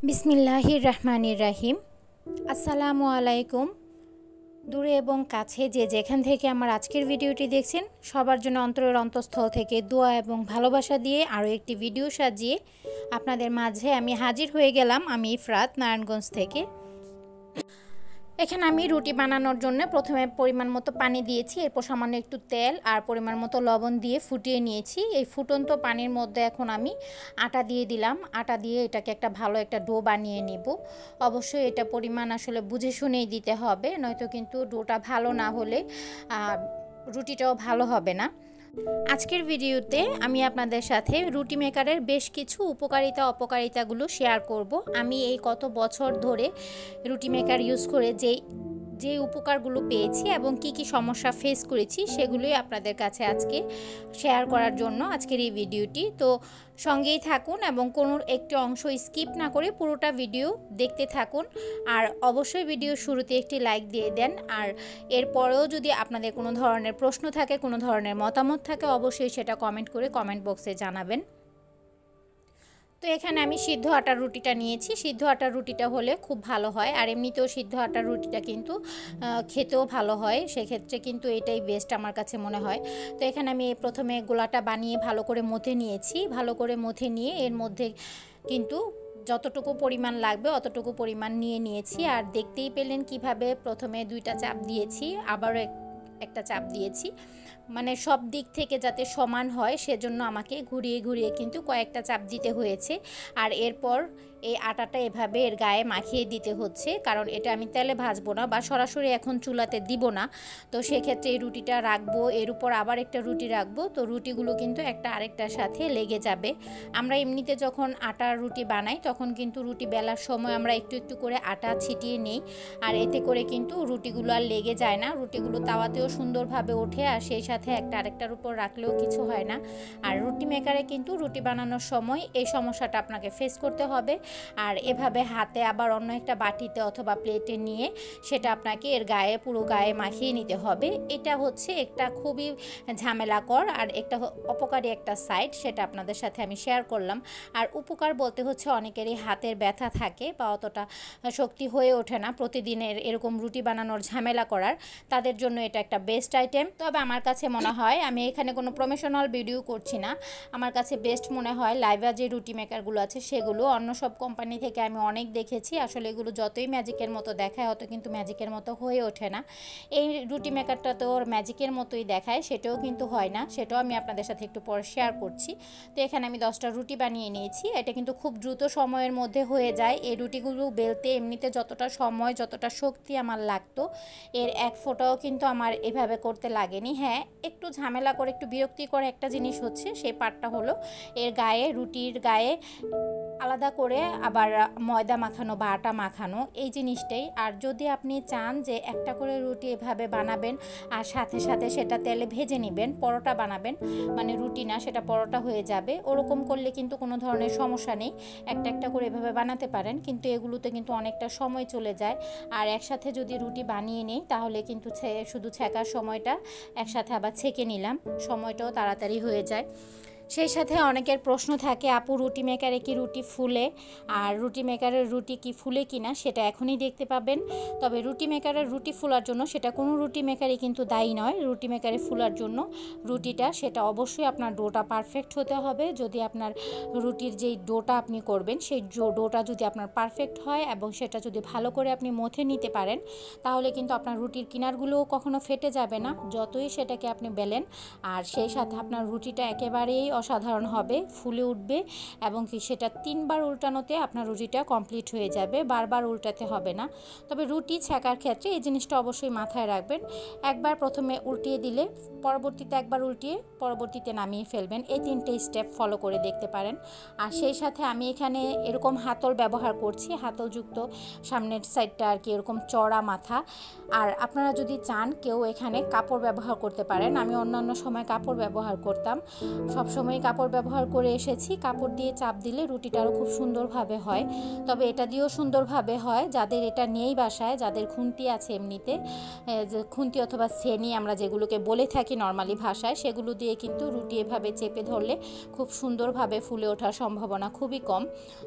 বিসমিল্লাহির রহমানির রাহিম। আসসালামু আলাইকুম। দূরে এবং কাছে যে যেখান থেকে আমার আজকের ভিডিওটি দেখছেন সবার জন্য অন্তরের অন্তঃস্থল থেকে দোয়া এবং ভালোবাসা দিয়ে আরও একটি ভিডিও সাজিয়ে আপনাদের মাঝে আমি হাজির হয়ে গেলাম। আমি ইফরাত, নারায়ণগঞ্জ থেকে। এখানে আমি রুটি বানানোর জন্য প্রথমে পরিমাণ মতো পানি দিয়েছি, এরপর সামান্য একটু তেল আর পরিমাণ মতো লবণ দিয়ে ফুটিয়ে নিয়েছি। এই ফুটন্ত পানির মধ্যে এখন আমি আটা দিয়ে দিলাম। আটা দিয়ে এটাকে একটা ভালো একটা ডো বানিয়ে নিব। অবশ্যই এটা পরিমাণ আসলে বুঝে শুনেই দিতে হবে, নয়তো কিন্তু ডোটা ভালো না হলে রুটিটাও ভালো হবে না। আজকের ভিডিওতে আমি আপনাদের সাথে রুটি মেকারের বেশ কিছু উপকারিতা অপকারিতাগুলো শেয়ার করব। আমি এই কত বছর ধরে রুটি মেকার ইউজ করে যে উপকারগুলো পেয়েছি এবং কি কি সমস্যা ফেস করেছি সেগুলোই আপনাদের কাছে আজকে শেয়ার করার জন্য আজকের এই ভিডিওটি। তো সঙ্গেই থাকুন এবং কোনো একটি অংশ স্কিপ না করে পুরোটা ভিডিও দেখতে থাকুন। আর অবশ্যই ভিডিও শুরুতে একটি লাইক দিয়ে দেন। আর এরপরেও যদি আপনাদের কোনো ধরনের প্রশ্ন থাকে, কোনো ধরনের মতামত থাকে, অবশ্যই সেটা কমেন্ট করে কমেন্ট বক্সে জানাবেন। তো এখানে আমি সিদ্ধ আটার রুটিটা নিয়েছি। সিদ্ধ আটার রুটিটা হলে খুব ভালো হয়, আর এমনিতেও সিদ্ধ আটার রুটিটা কিন্তু খেতেও ভালো হয়। সেক্ষেত্রে কিন্তু এটাই বেস্ট আমার কাছে মনে হয়। তো এখানে আমি প্রথমে গোলাটা বানিয়ে ভালো করে মথে নিয়েছি। ভালো করে মথে নিয়ে এর মধ্যে কিন্তু যতটুকু পরিমাণ লাগবে অতটুকু পরিমাণ নিয়ে নিয়েছি। আর দেখতেই পেলেন কিভাবে প্রথমে দুইটা চাপ দিয়েছি, আবারও একটা চাপ দিয়েছি, মানে সব দিক থেকে যাতে সমান হয় সেজন্য আমাকে ঘুরিয়ে ঘুরিয়ে কিন্তু কয়েকটা চাপ দিতে হয়েছে। আর এরপর এই আটাটা এভাবে এর গায়ে মাখিয়ে দিতে হচ্ছে, কারণ এটা আমি তেলে ভাজবো না বা সরাসরি এখন চুলাতে দিব না। তো সেক্ষেত্রে এই রুটিটা রাখবো, এর উপর আবার একটা রুটি রাখবো, তো রুটিগুলো কিন্তু একটা আরেকটার সাথে লেগে যাবে। আমরা এমনিতে যখন আটার রুটি বানাই তখন কিন্তু রুটি বেলার সময় আমরা একটু একটু করে আটা ছিটিয়ে নিই, আর এতে করে কিন্তু রুটিগুলো আর লেগে যায় না। রুটিগুলো তাওয়াতেও সুন্দরভাবে ওঠে, আর সেই সাথে একটা আরেকটার উপর রাখলেও কিছু হয় না। আর রুটি মেকারে কিন্তু রুটি বানানোর সময় এই সমস্যাটা আপনাকে ফেস করতে হবে। আর এভাবে হাতে আবার অন্য একটা বাটিতে অথবা প্লেটে নিয়ে সেটা আপনাকে এর গায়ে পুরো গায়ে মাখিয়ে নিতে হবে। এটা হচ্ছে একটা খুবই ঝামেলাকর আর একটা অপকারী একটা সাইড, সেটা আপনাদের সাথে আমি শেয়ার করলাম। আর উপকার বলতে হচ্ছে অনেকেরই হাতের ব্যথা থাকে বা অতটা শক্তি হয়ে ওঠে না প্রতিদিনের এরকম রুটি বানানোর ঝামেলা করার, তাদের জন্য এটা একটা বেস্ট আইটেম। তবে আমার কাছে মনে হয়, আমি এখানে কোনো প্রমোশনাল ভিডিও করছি না, আমার কাছে বেস্ট মনে হয় লাইভা যে রুটি মেকারগুলো আছে সেগুলো। অন্য সব কোম্পানি থেকে আমি অনেক দেখেছি, আসলে এগুলো যতই ম্যাজিকের মতো দেখায় অত কিন্তু ম্যাজিকের মতো হয়ে ওঠে না। এই রুটি মেকারটা তো ওর ম্যাজিকের মতোই দেখায়, সেটাও কিন্তু হয় না, সেটাও আমি আপনাদের সাথে একটু পরে শেয়ার করছি। তো এখানে আমি 10টা রুটি বানিয়ে নিয়েছি। এটা কিন্তু খুব দ্রুত সময়ের মধ্যে হয়ে যায়। এই রুটিগুলো বেলতে এমনিতে যতটা সময় যতটা শক্তি আমার লাগতো, এর এক ফোঁটাও কিন্তু আমার এভাবে করতে লাগেনি। হ্যাঁ, একটু ঝামেলা করে একটু বিরক্তিকর একটা জিনিস হচ্ছে, সেই পার্টটা হলো এর গায়ে, রুটির গায়ে আলাদা করে আবার ময়দা মাখানো বা আটা মাখানো, এই জিনিসটাই। আর যদি আপনি চান যে একটা করে রুটি এভাবে বানাবেন আর সাথে সাথে সেটা তেলে ভেজে নেবেন, পরোটা বানাবেন, মানে রুটি না সেটা পরোটা হয়ে যাবে, ওরকম করলে কিন্তু কোনো ধরনের সমস্যা নেই। একটা একটা করে এভাবে বানাতে পারেন, কিন্তু এগুলোতে কিন্তু অনেকটা সময় চলে যায়। আর একসাথে যদি রুটি বানিয়ে নিই তাহলে কিন্তু শুধু ছেঁকার সময়টা একসাথে আবার ছেঁকে নিলাম, সময়টাও তাড়াতাড়ি হয়ে যায়। সেই সাথে অনেকের প্রশ্ন থাকে, আপু রুটি মেকারে কি রুটি ফুলে? আর রুটি মেকারের রুটি কি ফুলে কিনা সেটা এখনই দেখতে পাবেন। তবে রুটি মেকারের রুটি ফোলার জন্য সেটা কোনো রুটি মেকারই কিন্তু দায়ী নয়। রুটি মেকারে ফুলার জন্য রুটিটা সেটা অবশ্যই আপনার ডোটা পারফেক্ট হতে হবে। যদি আপনার রুটির যেই ডোটা আপনি করবেন সেই ডোটা যদি আপনার পারফেক্ট হয় এবং সেটা যদি ভালো করে আপনি মথে নিতে পারেন, তাহলে কিন্তু আপনার রুটির কিনারগুলোও কখনো ফেটে যাবে না যতই সেটাকে আপনি বেলেন। আর সেই সাথে আপনার রুটিটা একেবারেই অসাধারণ হবে, ফুলে উঠবে এবং কি সেটা 3বার উল্টানোতে আপনার রুটিটা কমপ্লিট হয়ে যাবে, বারবার উল্টাতে হবে না। তবে রুটি ছেঁকার ক্ষেত্রে এই জিনিসটা অবশ্যই মাথায় রাখবেন, একবার প্রথমে উল্টিয়ে দিলে পরবর্তীতে একবার উল্টিয়ে পরবর্তীতে নামিয়ে ফেলবেন। এই 3টে স্টেপ ফলো করে দেখতে পারেন। আর সেই সাথে আমি এখানে এরকম হাতল ব্যবহার করছি, হাতলযুক্ত সামনের সাইডটা আর কি এরকম চড়া মাথা। আর আপনারা যদি চান কেউ এখানে কাপড় ব্যবহার করতে পারেন, আমি অন্যান্য সময় কাপড় ব্যবহার করতাম, সবসময় সবসময় কাপড় ব্যবহার করে এসেছি। কাপড় দিয়ে চাপ দিলে রুটিটা আরও খুব সুন্দরভাবে হয়। তবে এটা দিয়েও সুন্দরভাবে হয় যাদের এটা নেই বাসায়, যাদের খুন্তি আছে এমনিতে, যে খুন্তি অথবা ছেনি আমরা যেগুলোকে বলে থাকি নর্মালি ভাষায়, সেগুলো দিয়ে কিন্তু রুটি এভাবে চেপে ধরলে খুব সুন্দরভাবে ফুলে ওঠার সম্ভাবনা খুবই কম।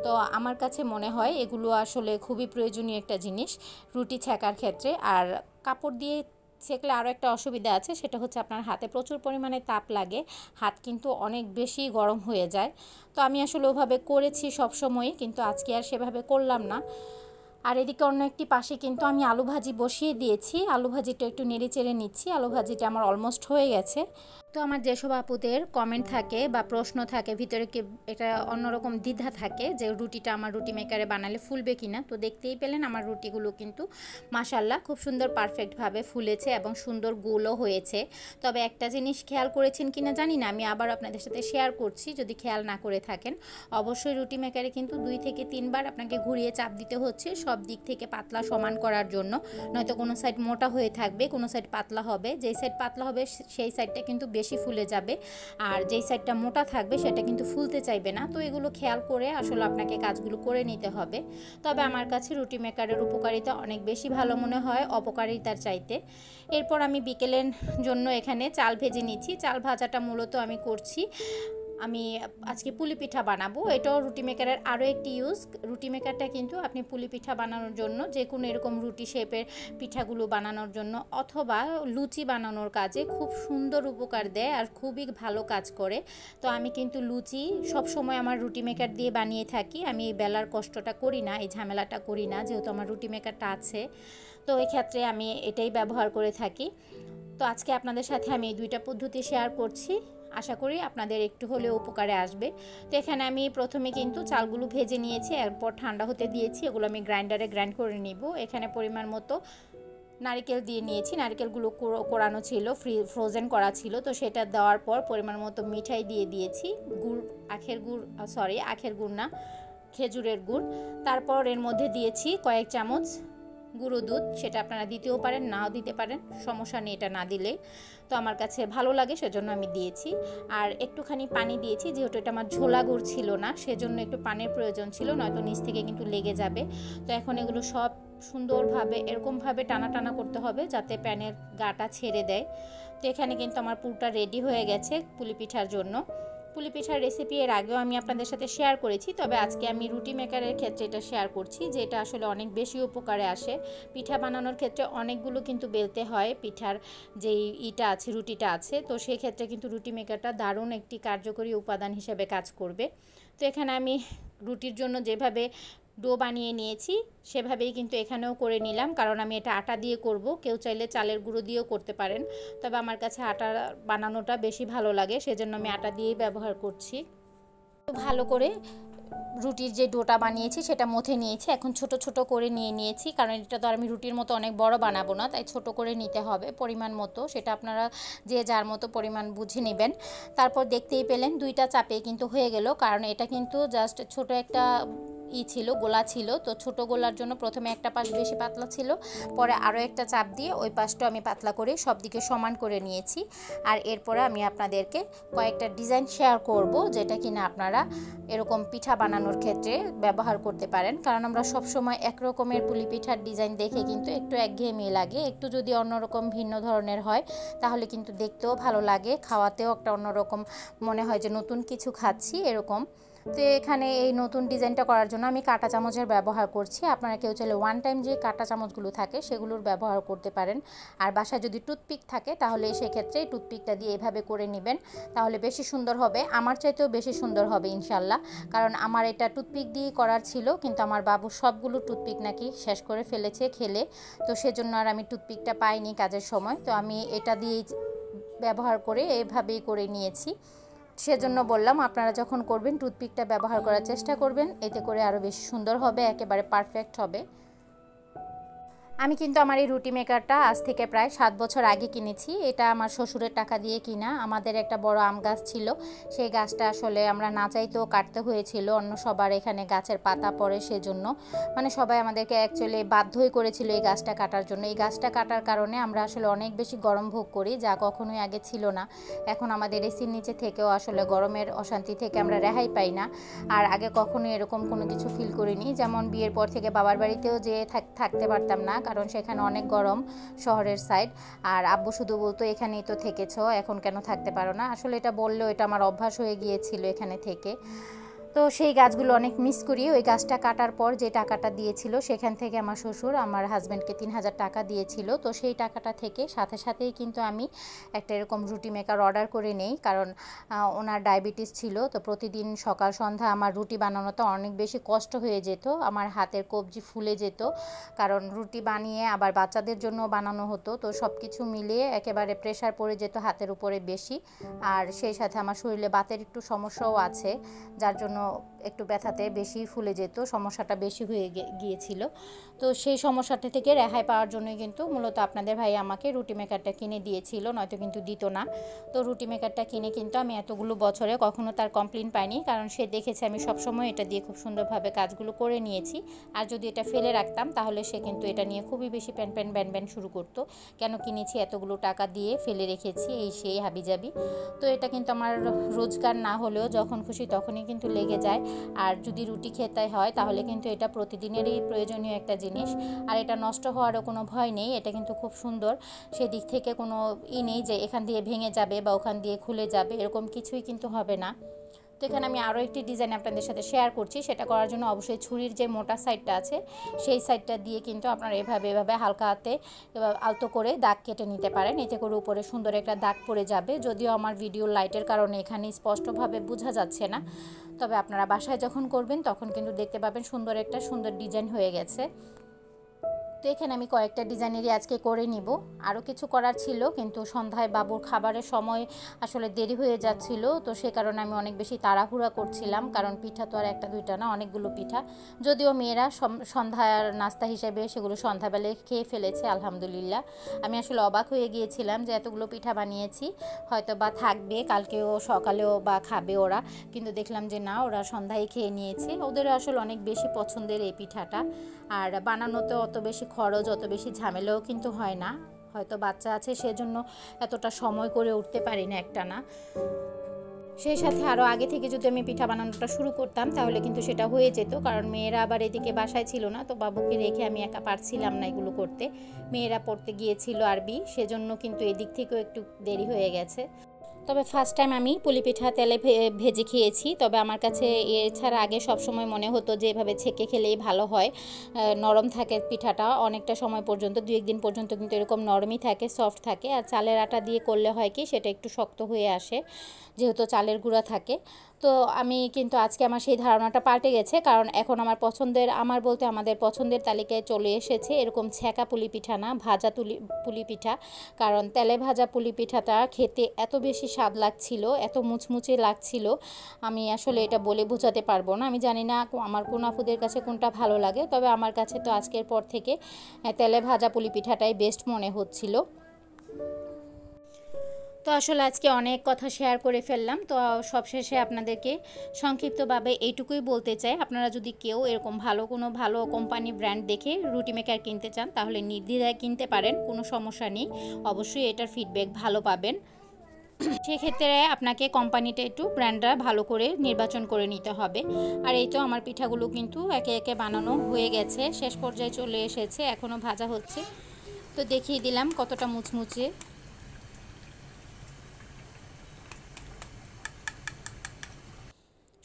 তো আমার কাছে মনে হয় এগুলো আসলে খুবই প্রয়োজনীয় একটা জিনিস রুটি ছেঁকার ক্ষেত্রে। আর কাপড় দিয়ে সেকলে আরও একটা অসুবিধা আছে, সেটা হচ্ছে আপনার হাতে প্রচুর পরিমাণে তাপ লাগে, হাত কিন্তু অনেক বেশি গরম হয়ে যায়। তো আমি আসলে ওভাবে করেছি সবসময়ই, কিন্তু আজকে আর সেভাবে করলাম না। আর এদিকে অন্য একটি পাশে কিন্তু আমি আলু ভাজি বসিয়ে দিয়েছি। আলু ভাজিটা একটু নেড়ে চেড়ে নিচ্ছি। আলু ভাজিটা আমার অলমোস্ট হয়ে গেছে। তো আমার যেসব আপুদের কমেন্ট থাকে বা প্রশ্ন থাকে, ভিতরে কি এটা অন্যরকম দ্বিধা থাকে যে রুটিটা আমার রুটি মেকারে বানালে ফুলবে কিনা, তো দেখতেই পেলেন আমার রুটিগুলো কিন্তু মাশাল্লাহ খুব সুন্দর পারফেক্টভাবে ফুলেছে এবং সুন্দর গোলও হয়েছে। তবে একটা জিনিস খেয়াল করেছেন কিনা জানি না, আমি আবার আপনাদের সাথে শেয়ার করছি যদি খেয়াল না করে থাকেন। অবশ্যই রুটি মেকারে কিন্তু 2 থেকে 3 বার আপনাকে ঘুরিয়ে চাপ দিতে হচ্ছে সব দিক থেকে পাতলা সমান করার জন্য, নয়তো কোনো সাইড মোটা হয়ে থাকবে, কোনো সাইড পাতলা হবে। যেই সাইড পাতলা হবে সেই সাইডটা কিন্তু বেশি ফুলে যাবে, আর যেই সাইডটা মোটা থাকবে সেটা কিন্তু ফুলতে চাইবে না। তো এগুলো খেয়াল করে আসলে আপনাকে কাজগুলো করে নিতে হবে। তবে আমার কাছে রুটি মেকারের উপকারিতা অনেক বেশি ভালো মনে হয় অপকারিতার চাইতে। এরপর আমি বিকেলের জন্য এখানে চাল ভেজে নিচ্ছি। চাল ভাজাটা মূলত আমি করছি, আমি আজকে পুলি পিঠা বানাবো। এটাও রুটি মেকারের আরও একটি ইউজ। রুটি মেকারটা কিন্তু আপনি পুলি পিঠা বানানোর জন্য, যে কোনো এরকম রুটি শেপের পিঠাগুলো বানানোর জন্য অথবা লুচি বানানোর কাজে খুব সুন্দর উপকার দেয় আর খুবই ভালো কাজ করে। তো আমি কিন্তু লুচি সবসময় আমার রুটি মেকার দিয়ে বানিয়ে থাকি। আমি এই বেলার কষ্টটা করি না, এই ঝামেলাটা করি না, যেহেতু আমার রুটি মেকারটা আছে। তো এই ক্ষেত্রে আমি এটাই ব্যবহার করে থাকি। তো আজকে আপনাদের সাথে আমি এই 2টা পদ্ধতি শেয়ার করছি, আশা করি আপনাদের একটু হলেও উপকারে আসবে। তো এখানে আমি প্রথমে কিন্তু চালগুলো ভেজে নিয়েছি, এরপর ঠান্ডা হতে দিয়েছি। এগুলো আমি গ্রাইন্ডারে গ্রাইন্ড করে নিব। এখানে পরিমাণ মতো নারকেল দিয়ে নিয়েছি। নারকেলগুলো কোরানো ছিল, ফ্রোজেন করা ছিল, তো সেটা দেওয়ার পর পরিমাণ মতো মিঠাই দিয়ে দিয়েছি। আখের গুড় না, খেজুরের গুড়। তারপর এর মধ্যে দিয়েছি কয়েক চামচ গুঁড়ো দুধ, সেটা আপনারা দিতেও পারেন, নাও দিতে পারেন, সমস্যা নেই এটা না দিলে। তো আমার কাছে ভালো লাগে সেজন্য আমি দিয়েছি। আর একটুখানি পানি দিয়েছি, যেহেতু এটা আমার ঝোলা গুড় ছিল না, সেজন্য একটু পানির প্রয়োজন ছিল, নয়তো নিচ থেকে কিন্তু লেগে যাবে। তো এখন এগুলো সব সুন্দরভাবে এরকমভাবে টানা টানা করতে হবে যাতে প্যানের গাটা ছেড়ে দেয়। তো এখানে কিন্তু আমার পুরটা রেডি হয়ে গেছে পুলি পিঠার জন্য। পুলি পিঠার রেসিপি এর আগেও আমি আপনাদের সাথে শেয়ার করেছি, তবে আজকে আমি রুটি মেকারের ক্ষেত্রে এটা শেয়ার করছি, যে এটা আসলে অনেক বেশি উপকারে আসে। পিঠা বানানোর ক্ষেত্রে অনেকগুলো কিন্তু বেলতে হয়, পিঠার যেই রুটিটা আছে, তো সেই ক্ষেত্রে কিন্তু রুটি মেকারটা দারুণ একটি কার্যকরী উপাদান হিসেবে কাজ করবে। তো এখানে আমি রুটির জন্য যেভাবে ডো বানিয়ে নিয়েছি সেভাবেই কিন্তু এখানেও করে নিলাম, কারণ আমি এটা আটা দিয়ে করব। কেউ চাইলে চালের গুঁড়ো দিয়েও করতে পারেন, তবে আমার কাছে আটা বানানোটা বেশি ভালো লাগে, সেজন্য আমি আটা দিয়েই ব্যবহার করছি। ভালো করে রুটির যে ডোটা বানিয়েছি সেটা মথে নিয়েছি। এখন ছোট ছোট করে নিয়েছি, কারণ এটা তো আর আমি রুটির মতো অনেক বড় বানাবো না, তাই ছোট করে নিতে হবে পরিমাণ মতো। সেটা আপনারা যে যার মতো পরিমাণ বুঝে নেবেন। তারপর দেখতেই পেলেন 2টা চাপে কিন্তু হয়ে গেল, কারণ এটা কিন্তু জাস্ট ছোট একটা ছিল, গোলা ছিল। তো ছোট গোলার জন্য প্রথমে একটা পাশ বেশি পাতলা ছিল, পরে আরও একটা চাপ দিয়ে ওই পাশটা আমি পাতলা করে সব দিকে সমান করে নিয়েছি। আর এরপরে আমি আপনাদেরকে কয়েকটা ডিজাইন শেয়ার করব, যেটা কিনা আপনারা এরকম পিঠা বানানোর ক্ষেত্রে ব্যবহার করতে পারেন। কারণ আমরা সব সময় এক রকমের পুলি পিঠার ডিজাইন দেখে কিন্তু একটু একঘেয়েমি লাগে, একটু যদি অন্যরকম ভিন্ন ধরনের হয় তাহলে কিন্তু দেখতেও ভালো লাগে, খাওয়াতেও একটা অন্যরকম মনে হয় যে নতুন কিছু খাচ্ছি এরকম। তো এখানে এই নতুন ডিজাইনটা করার জন্য আমি কাঁটা চামচের ব্যবহার করছি। আপনারা কেউ চাইলে ওয়ান টাইম যে কাঁটা চামচগুলো থাকে সেগুলোর ব্যবহার করতে পারেন। আর বাসায় যদি টুথপিক থাকে তাহলে সেক্ষেত্রে টুথপিকটা দিয়ে এভাবে করে নেবেন, তাহলে বেশি সুন্দর হবে। আমার চাইতেও বেশি সুন্দর হবে ইনশাল্লাহ, কারণ আমার এটা টুথপিক দিয়ে করার ছিল, কিন্তু আমার বাবু সবগুলো টুথপিক নাকি শেষ করে ফেলেছে খেলে, তো সেজন্য আর আমি টুথপিকটা পাইনি কাজের সময়। তো আমি এটা দিয়েই ব্যবহার করে এভাবেই করে নিয়েছি। সেজন্য বললাম আপনারা যখন করবেন টুথপিকটা ব্যবহার করার চেষ্টা করবেন, এতে করে আরও বেশি সুন্দর হবে, একেবারে পারফেক্ট হবে। আমি কিন্তু আমার এই রুটি মেকারটা আজ থেকে প্রায় 7 বছর আগে কিনেছি। এটা আমার শ্বশুরের টাকা দিয়ে কিনা। আমাদের একটা বড় আম গাছ ছিল, সেই গাছটা আসলে আমরা না চাইতেও কাটতে হয়েছিল, অন্য সবার এখানে গাছের পাতা পড়ে সেজন্য, মানে সবাই আমাদেরকে অ্যাকচুয়ালি বাধ্যই করেছিল এই গাছটা কাটার জন্য। এই গাছটা কাটার কারণে আমরা আসলে অনেক বেশি গরম ভোগ করি, যা কখনোই আগে ছিল না। এখন আমাদের এসির নিচে থেকেও আসলে গরমের অশান্তি থেকে আমরা রেহাই পাই না। আর আগে কখনোই এরকম কোনো কিছু ফিল করিনি। যেমন বিয়ের পর থেকে বাবার বাড়িতেও যেয়ে থাকতে পারতাম না, কারণ সেখানে অনেক গরম, শহরের সাইড। আর আব্বু শুধু বলতো এখানেই তো থেকেছো, এখন কেন থাকতে পারো না। আসলে এটা বললেও এটা আমার অভ্যাস হয়ে গিয়েছিল এখানে থেকে। তো সেই গাছগুলো অনেক মিস করি। ওই গাছটা কাটার পর যে টাকাটা দিয়েছিল সেখান থেকে আমার শ্বশুর আমার হাজব্যান্ডকে 3000 টাকা দিয়েছিল। তো সেই টাকাটা থেকে সাথে সাথেই কিন্তু আমি একটা এরকম রুটি মেকার অর্ডার করে নেই, কারণ ওনার ডায়াবেটিস ছিল। তো প্রতিদিন সকাল সন্ধ্যা আমার রুটি বানানোতে অনেক বেশি কষ্ট হয়ে যেত, আমার হাতের কবজি ফুলে যেত, কারণ রুটি বানিয়ে আবার বাচ্চাদের জন্য বানানো হতো। তো সব কিছু মিলিয়ে একেবারে প্রেশার পড়ে যেত হাতের উপরে বেশি। আর সেই সাথে আমার শরীরে বাতের একটু সমস্যাও আছে, যার জন্য একটু ব্যথাতে বেশি ফুলে যেত, সমস্যাটা বেশি হয়ে গিয়েছিল। তো সেই সমস্যাটা থেকে রেহাই পাওয়ার জন্যই কিন্তু মূলত আপনাদের ভাই আমাকে রুটি মেকারটা কিনে দিয়েছিল, নয়তো কিন্তু দিত না। তো রুটি মেকারটা কিনে কিন্তু আমি এতগুলো বছরে কখনো তার কমপ্লেন পাইনি, কারণ সে দেখেছে আমি সবসময় এটা দিয়ে খুব সুন্দরভাবে কাজগুলো করে নিয়েছি। আর যদি এটা ফেলে রাখতাম তাহলে সে কিন্তু এটা নিয়ে খুবই বেশি ব্যান শুরু করতো, কেন কিনেছি এতগুলো টাকা দিয়ে ফেলে রেখেছি, এই সেই হাবিজাবি। তো এটা কিন্তু আমার রোজগার না হলেও যখন খুশি তখনই কিন্তু লেগে যায়। আর যদি রুটি খেতে হয় তাহলে কিন্তু এটা প্রতিদিনেরই প্রয়োজনীয় একটা জিনিস। আর এটা নষ্ট হওয়ারও কোনো ভয় নেই, এটা কিন্তু খুব সুন্দর, সেদিক থেকে কোনো নেই যে এখান দিয়ে ভেঙে যাবে বা ওখান দিয়ে খুলে যাবে, এরকম কিছুই কিন্তু হবে না। তো এখানে আমি আরও একটি ডিজাইন আপনাদের সাথে শেয়ার করছি। সেটা করার জন্য অবশ্যই ছুরির যে মোটা সাইডটা আছে সেই সাইডটা দিয়ে কিন্তু আপনারা এভাবে হালকা হাতে আলতো করে দাগ কেটে নিতে পারেন, এতে করে উপরে সুন্দর একটা দাগ পড়ে যাবে। যদিও আমার ভিডিও লাইটের কারণে এখানে স্পষ্টভাবে বোঝা যাচ্ছে না, তবে আপনারা বাসায় যখন করবেন তখন কিন্তু দেখতে পাবেন সুন্দর ডিজাইন হয়ে গেছে। তো এখানে আমি কয়েকটা ডিজাইনেরই আজকে করে নিব, আরও কিছু করার ছিল, কিন্তু সন্ধ্যায় বাবুর খাবারের সময় আসলে দেরি হয়ে যাচ্ছিল। তো সে কারণে আমি অনেক বেশি তাড়াহুড়া করছিলাম, কারণ পিঠা তো আর একটা দুইটা না, অনেকগুলো পিঠা। যদিও মেয়েরা সন্ধ্যার নাস্তা হিসেবে সেগুলো সন্ধ্যাবেলায় খেয়ে ফেলেছে আলহামদুলিল্লাহ। আমি আসলে অবাক হয়ে গিয়েছিলাম যে এতগুলো পিঠা বানিয়েছি, হয়তো বা থাকবে কালকেও সকালেও বা খাবে ওরা, কিন্তু দেখলাম যে না, ওরা সন্ধ্যায় খেয়ে নিয়েছে। ওদের আসলে অনেক বেশি পছন্দের এই পিঠাটা। আর বানানোতে অত বেশি খরচ, অত বেশি ঝামেলাও কিন্তু হয় না। হয়তো বাচ্চা আছে সেজন্য এতটা সময় করে উঠতে পারি না একটা না। সেই সাথে আরও আগে থেকে যদি আমি পিঠা বানানোটা শুরু করতাম তাহলে কিন্তু সেটা হয়ে যেত, কারণ মেয়েরা আবার এদিকে বাসায় ছিল না। তো বাবুকে রেখে আমি একা পারছিলাম না এগুলো করতে, মেয়েরা পড়তে গিয়েছিল আরবি, সেজন্য কিন্তু এদিক থেকেও একটু দেরি হয়ে গেছে। তবে ফার্স্ট টাইম আমি পুলি পিঠা তেলে ভেজে খেয়েছি। তবে আমার কাছে এছাড়া আগে সবসময় মনে হতো যে এভাবে ছেঁকে খেলেই ভালো হয়, নরম থাকে পিঠাটা অনেকটা সময় পর্যন্ত, 2-1 দিন পর্যন্ত কিন্তু এরকম নরমই থাকে, সফট থাকে। আর চালের আটা দিয়ে করলে হয় কি সেটা একটু শক্ত হয়ে আসে, যেহেতু চালের গুঁড়া থাকে। তো আমি কিন্তু আজকে আমার সেই ধারণাটা পাল্টে গেছে, কারণ এখন আমাদের পছন্দের তালিকায় চলে এসেছে এরকম ছেঁকা পুলি পিঠা না, ভাজা পুলি পিঠা। কারণ তেলে ভাজা পুলি পিঠাটা খেতে এত বেশি স্বাদ লাগছিল, এত মুচমুচে লাগছিল, আমি আসলে এটা বলে বোঝাতে পারবো না। আমি জানি না আমার কোন আপুদের কাছে কোনটা ভালো লাগে, তবে আমার কাছে তো আজকের পর থেকে তেলে ভাজা পুলি পিঠাটাই বেস্ট মনে হচ্ছিল। তো আসলে আজকে অনেক কথা শেয়ার করে ফেললাম। তো সবশেষে আপনাদেরকে সংক্ষিপ্তভাবে এইটুকুই বলতে চাই, আপনারা যদি কেউ এরকম ভালো কোম্পানি ব্র্যান্ড দেখে রুটি মেকার কিনতে চান তাহলে নির্দ্বিধায় কিনতে পারেন, কোনো সমস্যা নেই। অবশ্যই এটার ফিডব্যাক ভালো পাবেন। সেক্ষেত্রে আপনাকে কোম্পানিটা একটু ব্র্যান্ডটা ভালো করে নির্বাচন করে নিতে হবে। আর এই তো আমার পিঠাগুলো কিন্তু একে একে বানানো হয়ে গেছে, শেষ পর্যায়ে চলে এসেছে, এখনও ভাজা হচ্ছে। তো দেখিয়ে দিলাম কতটা মুচমুচে।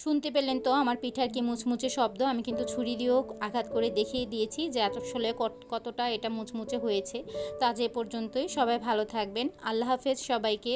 শুনতে পেলেন তো আমার পিঠার কি মুচমুচে শব্দ। আমি কিন্তু ছুরি দিয়েও আঘাত করে দেখিয়ে দিয়েছি যে আসলে কতটা এটা মুচমুচে হয়েছে। তো আজ এ পর্যন্তই, সবাই ভালো থাকবেন, আল্লাহ হাফেজ সবাইকে।